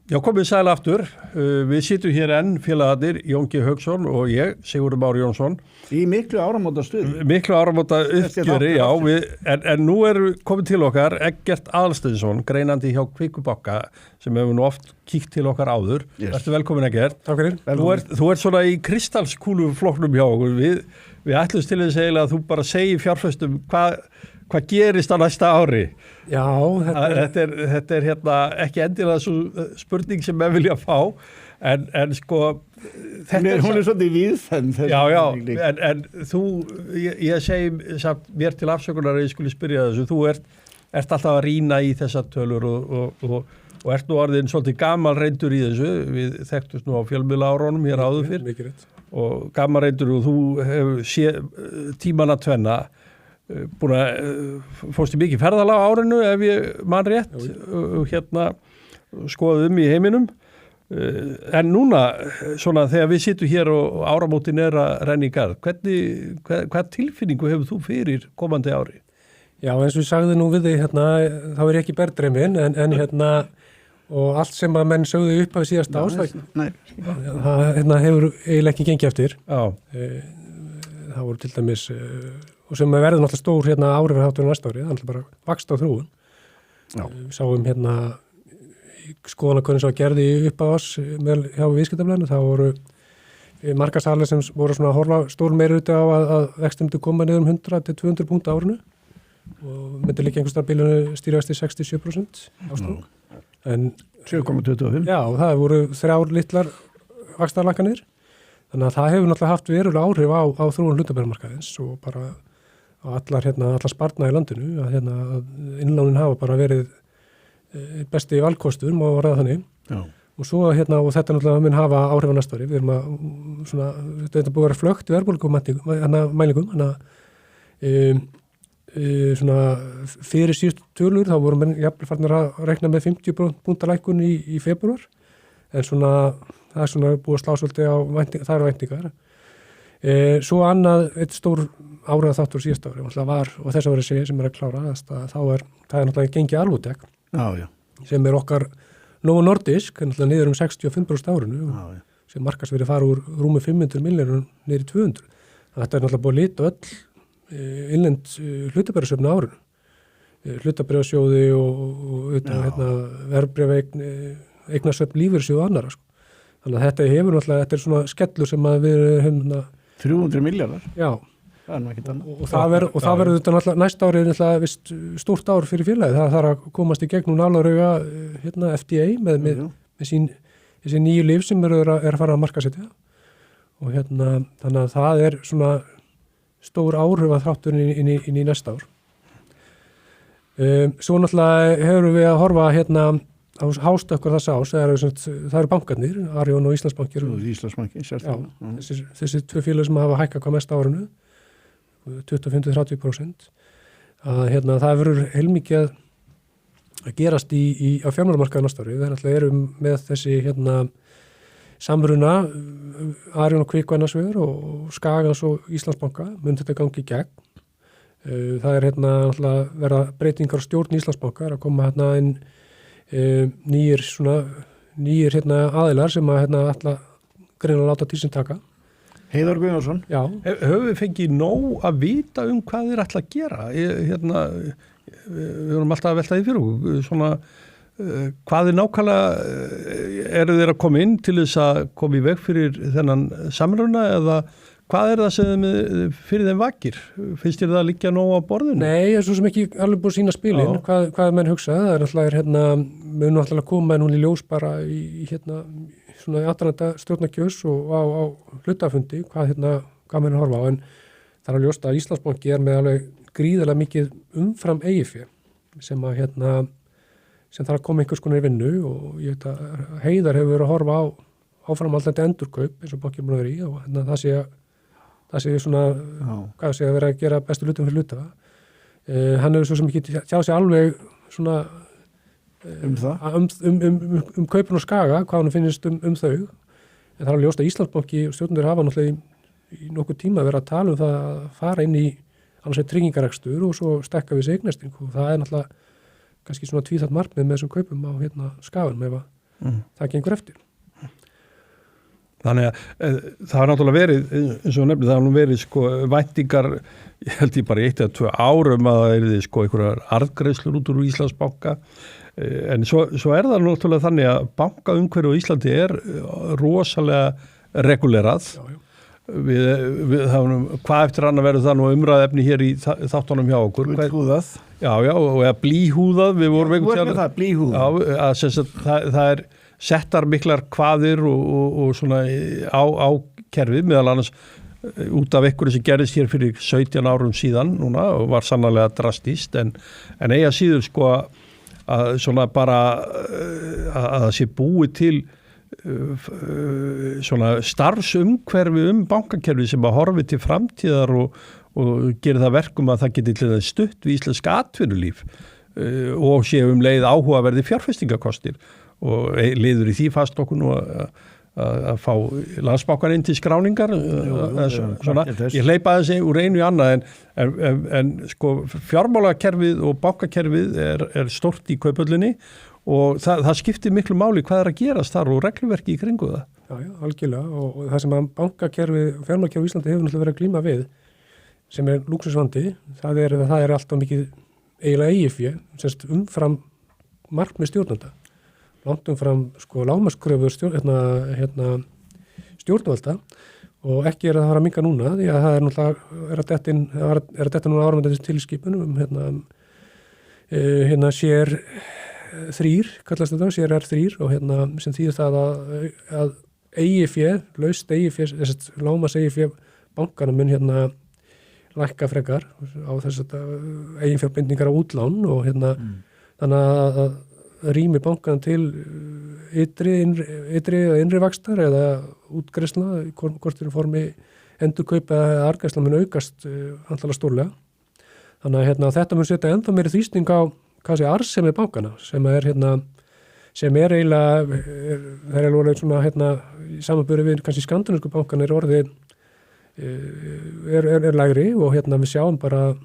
Já, komið sæl aftur. Við sittum hér enn félagarnir, Jón G. Hauksson og ég, Sigurður Már Jónsson. Í miklu áramóta stuði. Miklu áramóta uppgjöri, já. En nú komið til okkar Eggert Aðalsteinsson, greinandi hjá Kvikubakka, sem hefur nú oft kíkt til okkar áður. Yes. Ertu velkomin, Eggert. Takk fyrir. Þú ert svona í kristalskúluflokknum hjá okkur. Við ætlumst til þess eiginlega að þú bara segir fjárfestum hvað gerist á næsta ári. Já, þetta er hérna ekki endilega svo spurning sem menn vilja fá, en sko... Hún er svolítið víðfenn. Já, en þú, ég segi samt mér til afsökunar að ég skulle spyrja þessu, þú ert alltaf að rýna í þessar tölur og ert nú orðin svolítið gamalreyndur í þessu, við þekktust nú á fjölmiðlaárunum hér áður fyrr, mikið rétt. Og gamalreyndur og þú hefur séð tímana tvenna, búin að fórstu mikið ferðalag á árinu ef ég man rétt og hérna skoðum í heiminum en núna svona þegar við sittum hér og áramótin að renna í garð hvað tilfinningu hefur þú fyrir komandi ári? Já, eins og ég sagði nú við þig hérna, þá ég ekki bergdreimin en hérna og allt sem að menn sögðu upp af síðast ás það hérna, hefur eiginlega ekki gengið eftir. Það voru til dæmis og sem verður náttúrulega stór hérna árifirháttur næsta ári, það er bara vaxt á þróun. Við sáum hérna skoðanakönnun sem var gerði upp á oss hjá viðskiptafélaginu, það voru markaðsaðilar sem voru svona að horfa stór meiri út á að vextir myndi koma niður 100 til 200 punkta árinu og myndi líka einhvers staðar bilinu stýrivexti 67% ástrúk. En 7,25. Já, það voru 3 litlar vaxtarlækkanir. Þannig að það hefur náttúrulega haft verulega áhrif á þróun hlutabréfamarkaðins og bara allar sparnaði í landinu að innlánin hafa bara verið besti valkostur, má verða þannig. Já. Og svo og þetta náttúrulega mun hafa áhrif á næsta ári. Við erum að svona þetta búið að vera flögt í verðbólgumælingum, svona fyrir síðustu tölur þá voru menn jafnvel farnir að rekna með 50 punkta lækkun í febrúar. En svona það er svona búið að slá svolítið á væntingar. Svo annað, eitt stór áriða þáttur síðast ári, og þess að vera sem að klára, það er náttúrulega gengið Alvotech, sem okkar Novo Nordisk, náttúrulega niður 65% árinu, sem markaðsverðið fara úr rúmi 500 milljónum niður í 200. Þetta er náttúrulega búið að lita öll innlend hlutabréfasöfn á árinu. Hlutabréfasjóði og verðbréfaeign, eignasöfn lífeyrissjóð og annarra, sko. Þannig að þetta er svona skellur sem að við höfum 300 milljarðar. Já. Það er nú ekkert annað. Og það verður þetta náttúrulega næsta árið náttúrulega vist stórt ár fyrir félagið. Það þarf að komast í gegnum nálarauga FDA með þessi nýju lyf sem er að fara að markaðsetja. Og þannig að það er svona stór áhrif að þrátturinn inn í næsta ár. Svo náttúrulega hefur við að horfa hástökkur þessa ás, það eru bankarnir, Arion og Íslandsbanki. Íslandsbanki, sérstaklega. Þessi 2 félög sem hafa hækkað hvað mest á árinu, 25-30%. Það verður heilmikið að gerast á fjármálamarkaði næsta ári. Við náttúrulega erum með þessi samruna, Arion og Kvik annars vegar og Skagans og Íslandsbanka, mun þetta gangi í gegn. Það er náttúrulega verða breytingar á stjórn Íslandsbanka, að koma inn nýjir aðilar sem að alltaf greinilega láta til sín taka. Heiðar Guðnason. Já. Höfum við fengið nóg að vita hvað þeir ætla að gera? Við erum alltaf að velta því fyrir svona hvað nákvæmlega eru þeir að koma inn til þess að koma í veg fyrir þennan samruna eða hvað er það sem fyrir þeim vakir? Finnst þér það að liggja nóg á borðinu? Nei, það er svo sem ekki alveg búið að sýna spilin, hvað menn hugsa. Það er náttúrulega, mun náttúrulega koma hún í ljós bara í svona aðrænta stjórnarkjörs og á hlutafundi, hvað menn horfa á. En það er að ljósta að Íslandsbanki er með alveg gríðarlega mikið umfram eigið sem sem þarf að koma einhvers konar í vinnu og ég veit að Heiðar hefur verið að horfa á áframhaldandi endurkaup eins og bankinn búin að vera í og það sé svona, hvað sé að vera að gera bestu hlutum fyrir hluta. Hann hefur svo sem ekki tjáð sig alveg svona kaupin og Skaga, hvað hann finnst þau. En það er alveg ljóst að Íslandsbanki og stjórnendur hafa náttúrulega í nokkuð tíma verið að tala það að fara inn í annars tryggingarekstur og svo stekka við sig eignasting og það er náttúrulega kannski svona tvíþætt markmið með þessum kaupum á Skaganum það gengur eftir. Þannig að það har náttúrulega verið, eins og nefnir, það har nú verið sko væntingar, ég held ég bara 1 eða 2 árum að það er sko einhverjar arðgreiðslur út úr Íslandsbanka, en svo er það náttúrulega þannig að bankaumhverfi á Íslandi er rosalega regulerað. Við hafum, hvað eftir annað verður það nú umræðefni hér í þáttunum hjá okkur? Gullhúðað. Já, og blýhúðað, við vorum einhvern veginn. Blýhúðað. Já, að það er settar miklar kvaðir og svona á kerfið, meðal annars út af einhverju sem gerðist hér fyrir 17 árum síðan núna og var sannarlega drastíst, en eiga síður sko að svona bara að það sé búið til svona starfsumhverfi bankakerfi sem að horfi til framtíðar og gerir það verkum að það geti til það stutt við íslenska atvinnulíf og sé leið áhugaverði fjárfestingakostir og liður í því fast okkur nú að fá Landsbankann inn til skráningar. Svona, ég hleypa þessi úr einu í annað en sko fjármálakerfið og bankakerfið er stórt í Kauphöllinni og það skiptir miklu máli hvað er að gerast þar og regluverki í kringu það. Já, algjörlega og það sem að bankakerfið og fjármálakerfið í Íslandi hefur náttúrulega verið að glíma við sem er lúxusvandi, það er alltaf mikið eiginlega eigifé, semst umfram markmið stjórnanda. Langt umfram sko lágmarkskröfur stjórnvalda og ekki það að fara að minnka núna því að það er náttúrulega er að detta núna áramöndaðis tilskipunum sér 3, kallast þetta, CRR3 og sem þýðir það að eigifé, laust eigifé, lágmarks eigifé bankana mun lækka frekar á þess að eiginfjárbindningar á útlán og þannig að rými bankana til ytri eða innri vaxtar eða útgreiðslna, hvort er formi endurkaupa eða arðgreiðsla mun aukast andala stórlega. Þannig að þetta mun setja ennþá meiri þrýsting á arðsemi bankana sem er eiginlega það er alveg svona í samanburði við kannski skandinavísku bankana er orðið er lægri og við sjáum bara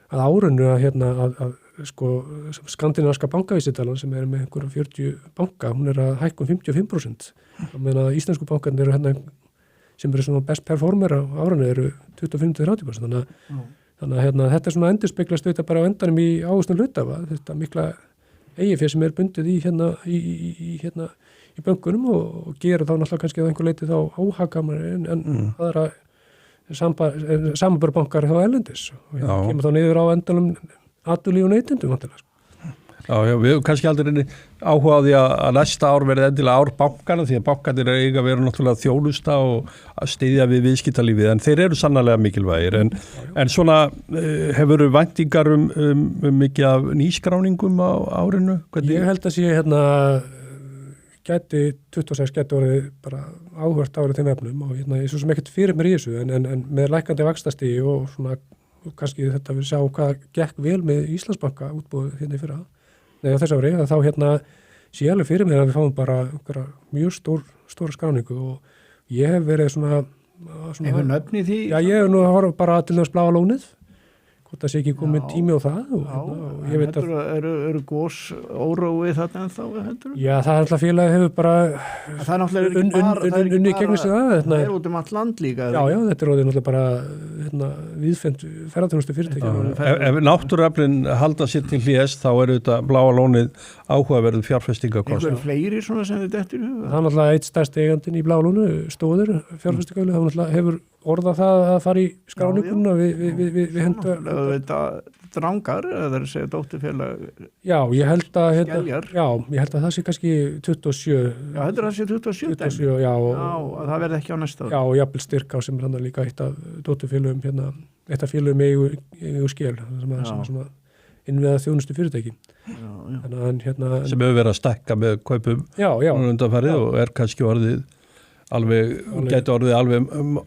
að árinu að sko skandinavíska bankavísitalan sem er með einhverjum 40 banka, hún er að hækka 55%. Meðan að íslensku bankarnir eru sem eru svona best performer á árinu eru 25-30%. Þannig að þetta er svona endurspeglast þetta bara á endanum í ávöxtun hlutafa, þetta mikla eigifé sem er bundið í bönkunum og gera þá náttúrulega kannski að einhver leiti þá áhagamari en aðra samanbörbankar þá erlendis og kemur þá niður á endanum atvinnulífi og neytendum vantilega. Já, við hefum kannski aldrei áhuga á því að næsta ár verði endilega ár bankana því að bankarnir eiga verið náttúrulega þjónusta og að styðja við viðskiptalífið en þeir eru sannarlega mikilvægir en svona hefur væntingar mikið af nýskráningum á árinu? Hvernig? Ég held að sé gæti 26 gæti orðið bara áhvert árið þeim efnum og ég svo sem ekkert fyrir mér í þessu en með lækkandi vaxtastigi og svona kannski þetta við sjá hvað gekk vel með Íslandsbanka útbúið í fyrra á þess ári að þá sé alveg fyrir mér að við fáum bara mjög stóra skráningu og ég hef verið svona Hefur nöfn í því? Já, ég hef nú að horfa bara til þess bláa lónið hvort það sé ekki komin tími á það og ég veit að eru gos óróið þarna ennþá heldur? Já, það er alltaf félagi hefur bara það er náttúrulega unni gegnum sig það er út allt land líka Já, þetta er náttúrulega bara viðfend ferðarþjónustu fyrirtækja Ef náttúruaflin halda sér til hlés þá þetta bláa lónið áhugaverðu fjárfestingakost Einhver fleiri svona sem þetta eftir huga? Það er náttúrulega eitt stærsti eigandinn í bláa lónu Stóður fjárfestingakost það náttúrulega hefur orða það að fara í skráninguna við hendur Drangar eða segja dótturfélag Já, ég held að Skeljar ég held að það sé kannski 27 Já, heldur það sé 27 Já, að það verði ekki á næsta Já, og jafnvel Styrká sem er hann líka eitt af dótturfélögum eitt af félögum eigu skél sem innviða þjónustu fyrirtæki sem hefur verið að stækka með kaupum undanfarið og er kannski orðið gæti orðið alveg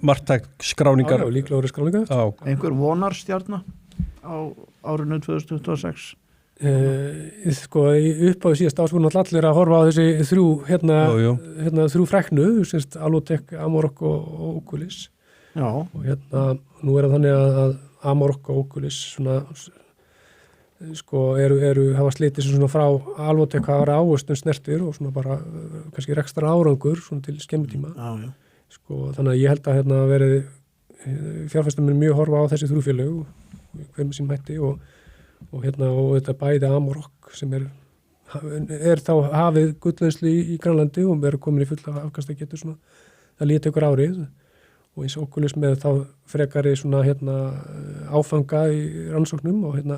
marktæk skráningar líklega orðið skráningar Einhver vonarstjarna á árinu 2026 Sko upp á síðast ás voru allir að horfa á þessi þrjú fræknu Alvotech, Amarok og Oculus og nú er það þannig að Amarok og Oculus svona sko hafa slitið sér svona frá Alvotech hvað var ávöxtun snertir og svona bara kannski rekstra árangur svona til skemmutíma. Já. Sko þannig að ég held að hérna verið fjárfestar mun mjög horfa á þessi þrjúfélög hver með sín hætti og hérna og þetta bæði Amorok sem er þá hafið gullvinnslu í Grænlandi og er komin í fulla afkastagetu svona það líti ykkur árið og eins og Oculus með þá frekari svona hérna áfanga í rannsóknum og hérna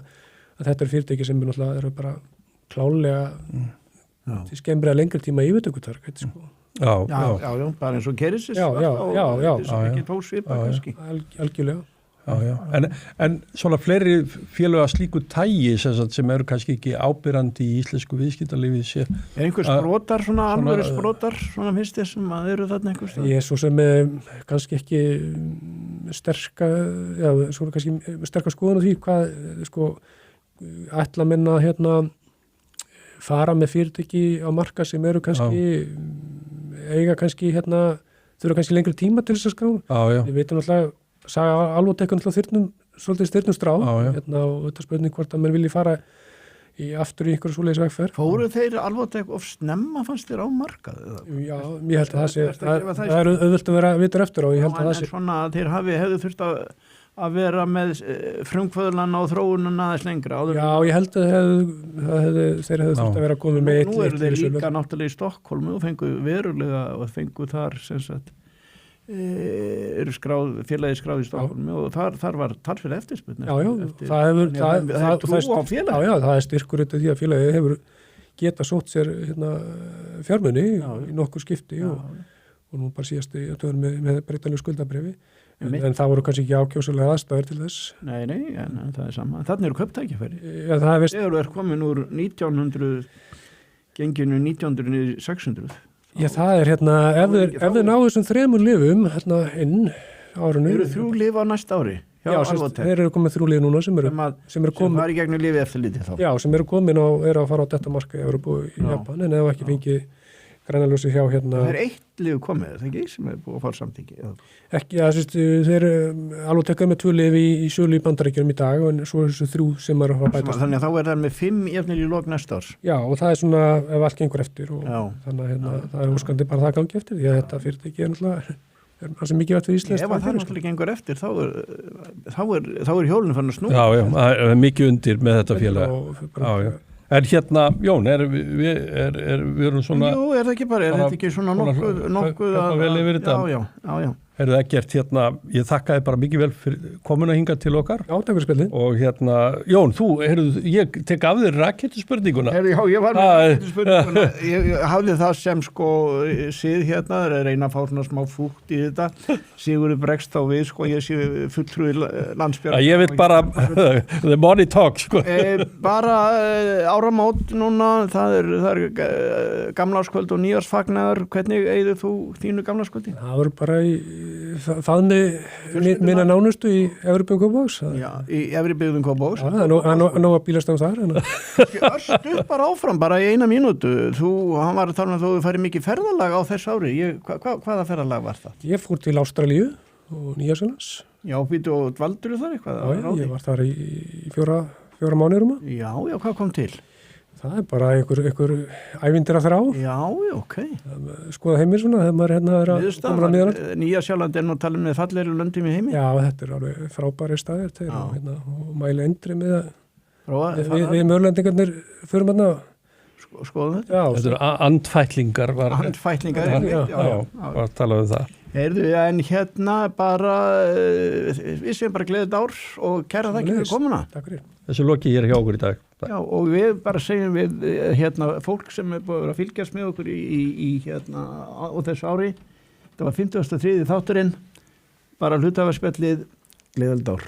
að þetta fyrirtæki sem náttúrulega eru bara klálega til skemmri að lengri tíma yfirtökutark sko. Já, bara eins og Keresis Já. Ekki tósvipa kannski Algjörlega En svona fleiri félög að slíku tægi sem eru kannski ekki ábyrrandi í íslensku viðskiptalífi sé. Er einhver sprotar, svona alvöru sprotar svona finnst þér sem að eru þarna einhvers Ég er svo sem kannski ekki sterka skoðun á því hvað sko ætla menna hérna fara með fyrirtæki á marka sem eru kannski eiga kannski hérna þurfa kannski lengri tíma til þess að skrá við veitum alltaf saga Alvotech svolítið styrnum strá hérna, og þetta spurning hvort að menn vilji fara aftur í einhverju svoleiðis vegferð. Fóru þeir Alvotech of snemma fannst þér á markað? Já, ég held að það er auðvelt að vera vitur eftir og ég held að það sé. En svona að þeir hefðu þurft að vera með frumkvöðlana og þróununa aðeins lengra. Já, ég held að þeir hefðu þurft að vera komið með Nú eru þeir líka náttúrulega í Stokkólmi og fengu þar sem sagt eru félagi skráð í Stokkólmi og þar var talsverð eftirspurn. Það er styrkur því að félagi hefur geta sótt sér hérna, fjármuni í nokkur skipti og nú bara síðast í töðun með breytanlegu skuldabréfi en það voru kannski ekki ákjósulega aðstæður til þess. Nei, en það er sama. Þannig eru kauptækifæri. Þegar þú er komin úr 1900 genginu 1900 600 Já, það er hérna, ef þið náðu þessum 3 lyfum hérna inn árinu. Eru 3 lyf á næsta ári? Já, þeir eru komið 3 lyf núna sem eru komin. Sem fari gegnum lyfi eftir lítið þá? Já, sem eru komin og eru að fara á þetta marka í Evrópu í Japan, en ef ekki fengið grænaljósi hjá hérna. Það er 1 lyf komið, það ekki, sem er búið að fara samþykki? Ekki, þeir Alvotech með 2 lyf í sölu í Bandaríkjunum í dag og svo þessu 3 sem eru að fara bætast. Þannig að þá er það með 5 jafnir í lok næsta árs? Já, og það er svona ef allt gengur eftir og þannig að hérna, það er óskandi bara það gangi eftir því að þetta fyrirtæki er náttúrulega það sem mikið vært fyrir Íslands. Ef það náttúrulega gengur eftir þá er hjólinn fann að snúa. Já, það er mikið undir með þetta félag. En hérna, Jón, við erum svona... Jú, er það ekki bara, þetta ekki svona nokkuð að... vel yfir þetta. Já. Heyrðu Eggert, hérna, ég þakkaði bara mikið vel fyrir komuna hingað til okkar. Já, takk fyrir spilin. Og hérna, Jón, ég tek af þér rakettuspurninguna. Já, ég var með rakettuspurninguna. Ég hafði það sem sko síð hérna, það er reyna að fá svona smá fúkt í þetta. Sigurður bregst á við, sko, ég sé fulltrúi Landsbjörg. Ég veit bara, the money talk, sko. Bara áramót núna, það er gamlárskvöld og nýjársfagnaður. Hvernig eigðu þú þínu gamlárskvöldi? Það voru bara í faðmi minna nánustu í Efri-byggðum Kópavogs. Já, í Efri-byggðum Kópavogs. Það er nóg að bílast á þar. Östu bara áfram, bara í 1 mínútu. Hann var að tala um að þú færi mikið ferðalag á þess ári. Hvaða ferðalag var það? Ég fór til Ástralíu og Nýja-Sjálands. Já, býtu og dvaldur þar eitthvað? Já, ég var þar í 4 mánuðum. Já, hvað kom til? Það er bara einhver ævindir að þrá. Já, ok. Skoða heimir svona, þegar maður hérna er að koma að miðaland. Nýja-Sjáland er nú að tala með fallegri löndum í heimi. Já, þetta er alveg frábæri staðir þeir og mæli endri með að við mörlendingarnir förum hérna. Skoðum þetta? Þetta eru andfætlingar. Andfætlingar, var að tala um það. Heyrðu, en hérna bara, við séum bara gleðið ár og kæra þakki fyrir komuna. Takk fyrir. Þessu loki ég er hjá okkur í dag. Já, og við bara segjum við hérna fólk sem er búið að fylgjast með okkur í hérna á þessu ári. Það var 53. þátturinn, bara hlutafaspjallið, gleðilegt ár.